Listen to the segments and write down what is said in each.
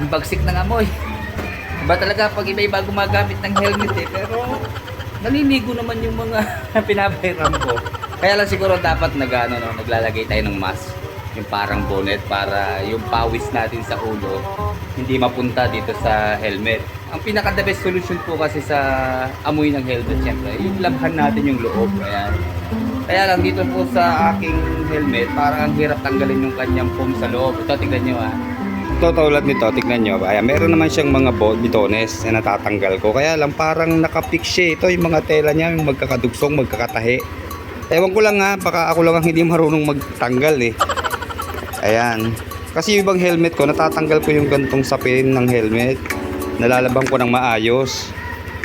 ang bagsik ng amoy. Iba talaga pag iba-iba gumagamit ng helmet eh. Pero naliligo naman yung mga pinapahiram ko. Kaya lang siguro dapat naglalagay tayo ng mask. Yung parang bonnet para yung pawis natin sa ulo hindi mapunta dito sa helmet. Ang pinaka the best solution po kasi sa amoy ng helmet syempre, yung labhan natin yung loob. Ayan. Kaya lang dito po sa aking helmet, parang ang hirap tanggalin yung kanyang foam sa loob. Ito, tignan nyo ha. Ito, tulad nito, tignan nyo. Ayan, meron naman siyang mga bitones na natatanggal ko. Kaya lang parang nakapix siya. Ito, yung mga tela niya, yung magkakadugsong, magkakatahi. Ewan ko lang ha, baka ako lang ang hindi marunong magtanggal eh. Ayan. Kasi yung ibang helmet ko, natatanggal ko yung gantong sapin ng helmet. Nalalabang ko ng maayos.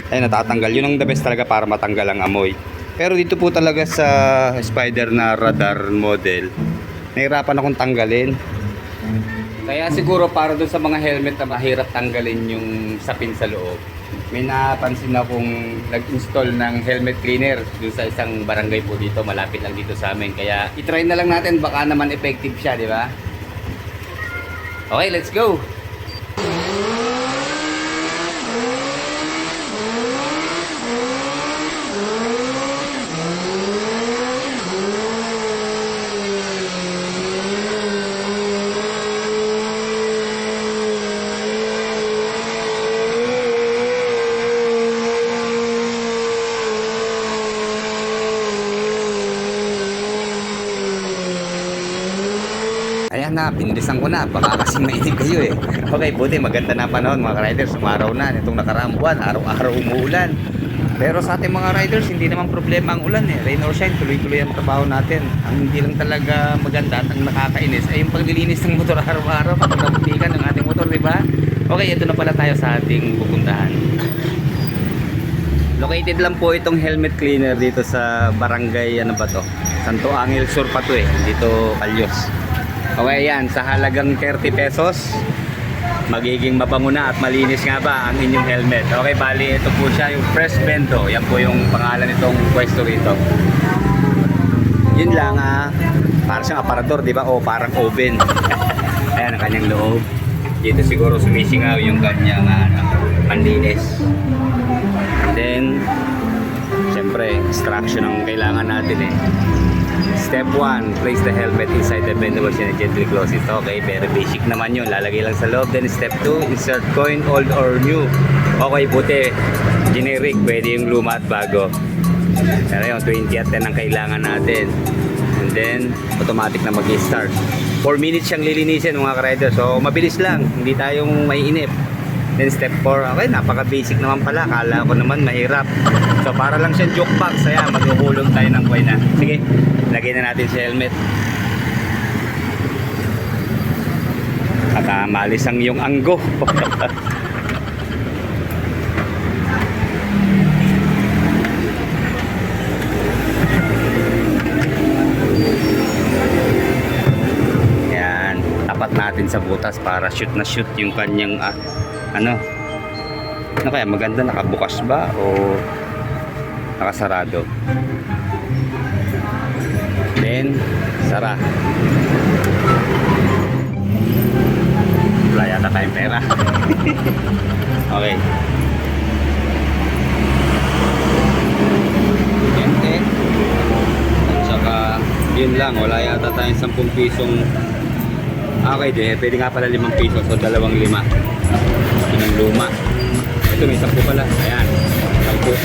Ayan, natatanggal. Yun ang the best talaga para matanggal ang amoy. Pero dito po talaga sa Spider na radar model, nahirapan akong tanggalin. Kaya siguro para doon sa mga helmet na mahirap tanggalin yung sapin sa loob, may napansin akong nag-install ng helmet cleaner doon sa isang barangay po dito, malapit lang dito sa amin. Kaya itry na lang natin, baka naman effective siya, di ba? Okay, let's go! Ayan na, pinilisan ko na. Baka kasi mainit kayo eh. Okay, buti maganda na panahon mga riders. Umaraw na. Itong nakaraang buwan, araw-araw umuulan. Pero sa ating mga riders, hindi naman problema ang ulan eh. Rain or shine, tuloy-tuloy ang trabaho natin. Ang hindi lang talaga maganda at ang nakakainis ay yung paglilinis ng motor araw-araw pag nabutikan ng ating motor, di ba? Okay, ito na pala tayo sa ating pupuntahan. Located lang po itong helmet cleaner dito sa barangay, ano ba to? Santo Angel Sur pa to eh. Dito, Calyos. Okay, yan, sa halagang 30 pesos magiging mabango na at malinis nga ba ang inyong helmet. Okay, bali ito po siya yung Fresh Bento. Yan po yung pangalan nitong pwesto rito. Yun lang para siyang aparador, di ba? O parang oven. Ayan ang kanyang loob. Dito siguro sumisingaw yung kanyang panlinis. And then syempre instruction ang kailangan natin eh. Step 1, place the helmet inside the bento wash and gently close it. Okay, very basic naman yun. Lalagay lang sa loob. Then step 2, insert coin, old or new. Okay, puti. Generic, pwede yung luma at bago. Pero yung 20 at 10 ang kailangan natin. And then, automatic na mag-start. 4 minutes siyang lilinisin mga ka-rider. So, mabilis lang. Hindi tayong maiinip. Then step 4, okay, napaka-basic naman pala. Kala ko naman mahirap. So, para lang siyang joke box. Ayan, maghuhulog tayo ng buhay na. Sige, lagay na natin sa helmet. At maalis ang iyong anggo. Yan, tapat natin sa butas para shoot na shoot yung kanyang ano kaya maganda, nakabukas ba o nakasarado. Then sara. Wala yata tayong pera. Okay, at saka yun lang, wala yata tayong 10 pisong. Okay, pwede nga pala 5 piso, so 2.5 yun ang luma. Ito may 10 pala, ayan, 10.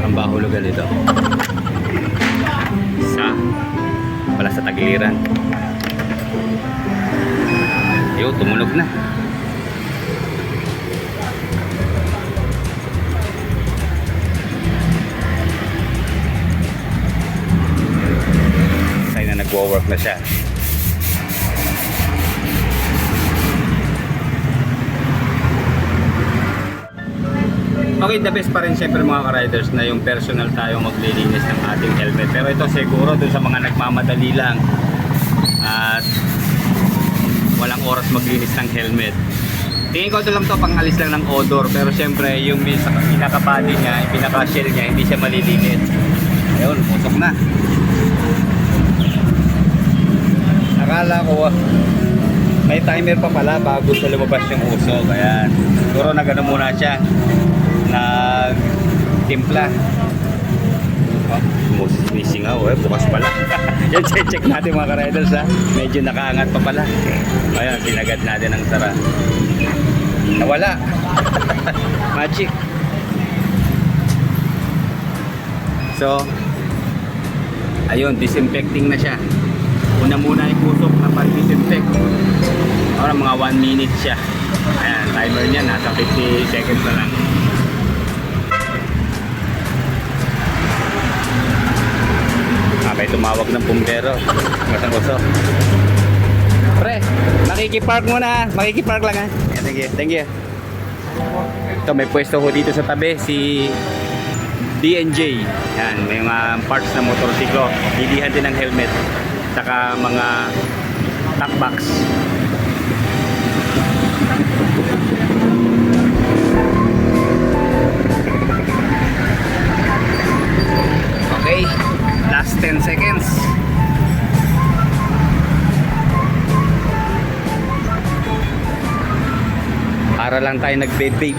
Ang bahulugan ito isa wala sa tagiliran. Yo, tumunog na. Sign na nagwo-work na siya. Okay, the best pa rin syempre mga ka-riders na yung personal tayo maglilinis ng ating helmet. Pero ito siguro dun sa mga nagmamadali lang at walang oras maglinis ng helmet. Tingin ko ito lang to, pangalis lang ng odor. Pero syempre, yung pinaka-body niya, yung pinaka-shell niya, hindi siya malilinis. Ayun, pusok na. Akala ko, may timer pa pala bago sa lumabas yung usok. Ayan. Siguro nag-ano muna siya. Nag-timpla. Oh, missing ako eh. Bukas pala. Yan, check natin mga ka-riders ha. Medyo nakaangat pa pala. Ayan, sinagad natin ang sara. Nawala. Magic. So, ayun, disinfecting na siya. Una muna ikusok na pag-disinfect. Parang mga 1 minute siya. Ayan, timer niya nasa 50 seconds na lang. May tumawag ng bumbero. Masang-usok. Pre, makikipark muna. Makikipark lang ha. Thank you. Thank you. Ito, may pwesto ko dito sa tabi. Si D&J. Yan, may mga parts ng motorsiklo. Bilihan din ng helmet. Saka mga top box. Okay, last 10 seconds. Para lang tayo nag-vape.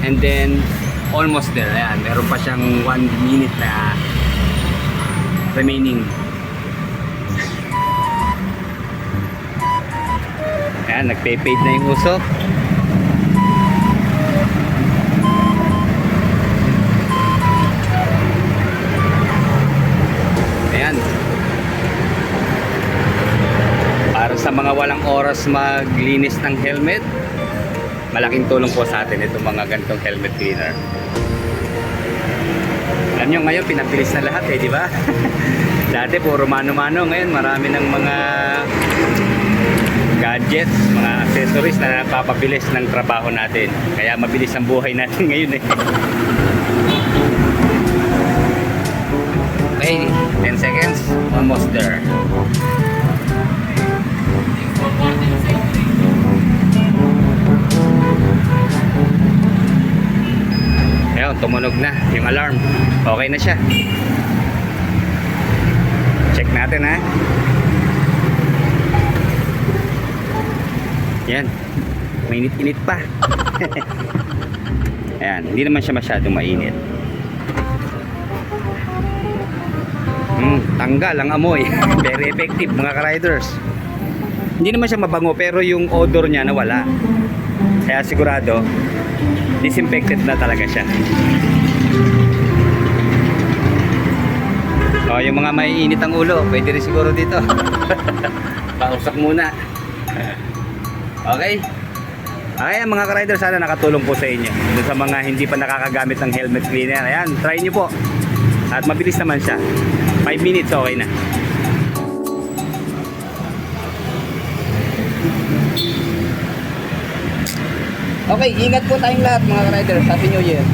And then almost there. Ayan, meron pa siyang 1 minute na remaining. Ayan, nagpe-fade na yung usok. Ayan. Para sa mga walang oras maglinis ng helmet, malaking tulong po sa atin itong mga ganitong helmet cleaner. Alam nyo ngayon, pinabilis na lahat eh, di ba? Dati puro mano-mano, ngayon marami ng mga gadgets, mga accessories na napapabilis ng trabaho natin. Kaya mabilis ang buhay natin ngayon eh. Okay, 10 seconds, almost there. Ayun, tumunog na yung alarm. Okay na siya. Check natin ha. Yan. Mainit-init pa. Ayan, hindi naman siya masyadong mainit. Tanggal ang amoy. Very effective mga ka-riders. Hindi naman siya mabango pero yung odor niya nawala. Kaya sigurado disinfected na talaga siya. O, yung mga may init ang ulo, pwede rin siguro dito. Pausap muna. Okay. Okay mga ka-rider, sana nakatulong po sa inyo. Doon sa mga hindi pa nakakagamit ng helmet cleaner. Ayan, try nyo po. At mabilis naman siya. 5 minutes, okay na. Okay, ingat po tayong lahat mga ka-riders. Happy New Year.